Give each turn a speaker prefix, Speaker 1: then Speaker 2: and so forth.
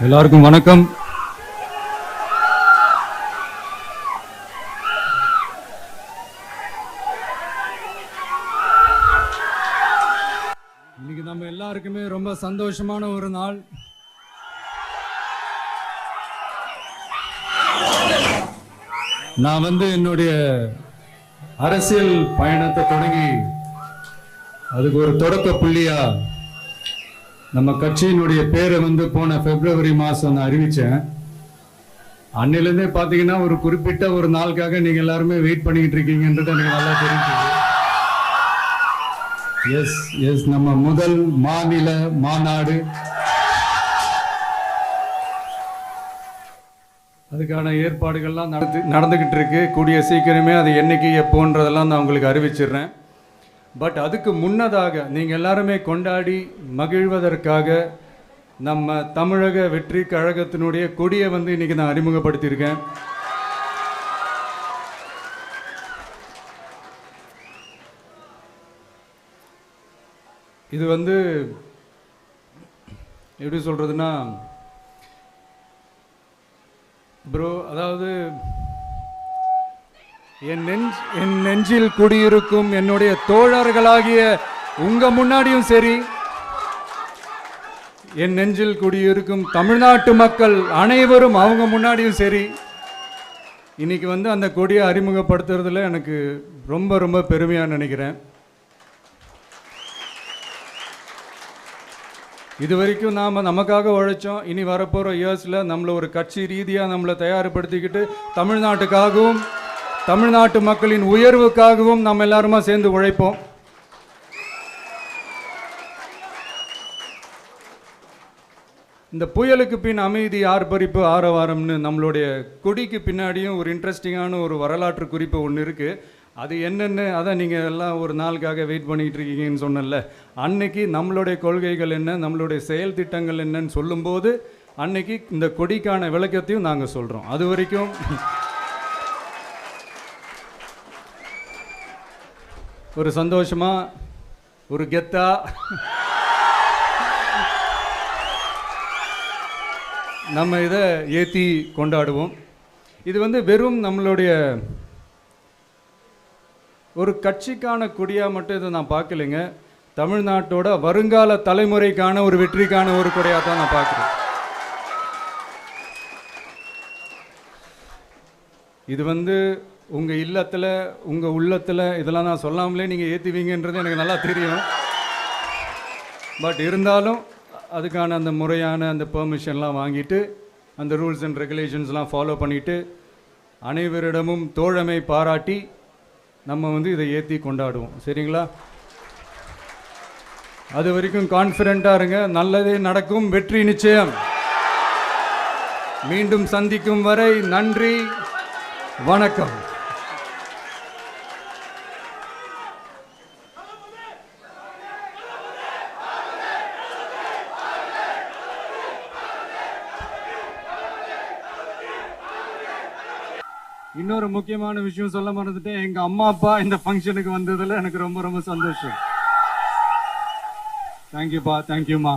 Speaker 1: எல்லாருக்கும் வணக்கம். இன்னைக்கு நம்ம எல்லாருக்குமே ரொம்ப சந்தோஷமான ஒரு நாள். நான் என்னுடைய அரசியல் பயணத்தை தொடங்கி அதுக்கு ஒரு தொடக்க புள்ளியா நம்ம கட்சியினுடைய பேரை போன பிப்ரவரி மாசம் நான் அறிவிச்சேன். அன்னிலிருந்தே பாத்தீங்கன்னா ஒரு குறிப்பிட்ட ஒரு நாளுக்காக நீங்க எல்லாருமே வெயிட் பண்ணிக்கிட்டு இருக்கீங்கன்றது எனக்கு நல்லா தெரிஞ்சது. எஸ் நம்ம முதல் மாநில மாநாடு, அதுக்கான ஏற்பாடுகள்லாம் நடந்துகிட்டு இருக்கு. கூடிய சீக்கிரமே அது என்னைக்கு எப்போன்றதெல்லாம் நான் உங்களுக்கு அறிவிச்சிடுறேன். பட் அதுக்கு முன்னதாக நீங்கள் எல்லாருமே கொண்டாடி மகிழ்வதற்காக நம்ம தமிழக வெற்றி கழகத்தினுடைய கொடியை இன்னைக்கு நான் அறிமுகப்படுத்தியிருக்கேன். இது எப்படி சொல்றதுன்னா ப்ரோ, அதாவது என் நெஞ்சில் குடியிருக்கும் என்னுடைய தோழர்களாகிய உங்க முன்னாடியும் சரி, என் நெஞ்சில் குடியிருக்கும் தமிழ்நாட்டு மக்கள் அனைவரும் அவங்க முன்னாடியும் சரி, இன்னைக்கு அந்த கொடியை அறிமுகப்படுத்துறதுல எனக்கு ரொம்ப ரொம்ப பெருமையா நினைக்கிறேன். இது வரைக்கும் நாம் நமக்காக உழைச்சோம். இனி வரப்போகிற இயர்ஸில் நம்மளை ஒரு கட்சி ரீதியாக நம்மளை தயார்படுத்திக்கிட்டு தமிழ்நாட்டுக்காகவும் தமிழ்நாட்டு மக்களின் உயர்வுக்காகவும் நம்ம எல்லாருமா சேர்ந்து உழைப்போம். இந்த புயலுக்கு பின் அமைதி ஆர்ப்பரிப்பு ஆரவாரம்னு நம்மளுடைய கொடிக்கு பின்னாடியும் ஒரு இன்ட்ரெஸ்டிங்கான ஒரு வரலாற்று குறிப்பு ஒன்று இருக்குது. அது என்னென்னு அதை நீங்கள் எல்லாம் ஒரு நாளுக்காக வெயிட் பண்ணிகிட்டு இருக்கீங்கன்னு சொன்னல, அன்னைக்கு நம்மளுடைய கொள்கைகள் என்ன, நம்மளுடைய செயல் திட்டங்கள் என்னன்னு சொல்லும்போது அன்னைக்கு இந்த கொடிக்கான விளக்கத்தையும் நாங்கள் சொல்கிறோம். அது வரைக்கும் ஒரு சந்தோஷமா, ஒரு கெத்தா நம்ம இதை ஏற்றி கொண்டாடுவோம். இது வெறும் நம்மளுடைய ஒரு கட்சிக்கான கொடியாக மட்டும் இதை நான் பார்க்கலைங்க. தமிழ்நாட்டோட வருங்கால தலைமுறைக்கான ஒரு வெற்றிக்கான ஒரு கொடியாக தான் நான் பார்க்குறேன். இது உங்கள் இல்லத்தில் உங்கள் உள்ளத்தில் இதெல்லாம் நான் சொல்லாமலே நீங்கள் ஏற்றுவீங்கன்றது எனக்கு நல்லா தெரியும். பட் இருந்தாலும் அதுக்கான அந்த முறையான அந்த பெர்மிஷன்லாம் வாங்கிட்டு அந்த ரூல்ஸ் அண்ட் ரெகுலேஷன்ஸ்லாம் ஃபாலோ பண்ணிவிட்டு அனைவரிடமும் தோழமை பாராட்டி நம்ம இதை ஏற்றி கொண்டாடுவோம். சரிங்களா? அது வரைக்கும் கான்ஃபிடென்ட்டாக இருங்க. நல்லதே நடக்கும். வெற்றி நிச்சயம். மீண்டும் சந்திக்கும் வரை நன்றி, வணக்கம். இன்னொரு முக்கியமான விஷயம் சொல்ல மறந்துட்டேன். எங்க அம்மா அப்பா இந்த ஃபங்க்ஷனுக்கு வந்ததுல எனக்கு ரொம்ப ரொம்ப சந்தோஷம். தேங்க்யூப்பா, தேங்க்யூமா.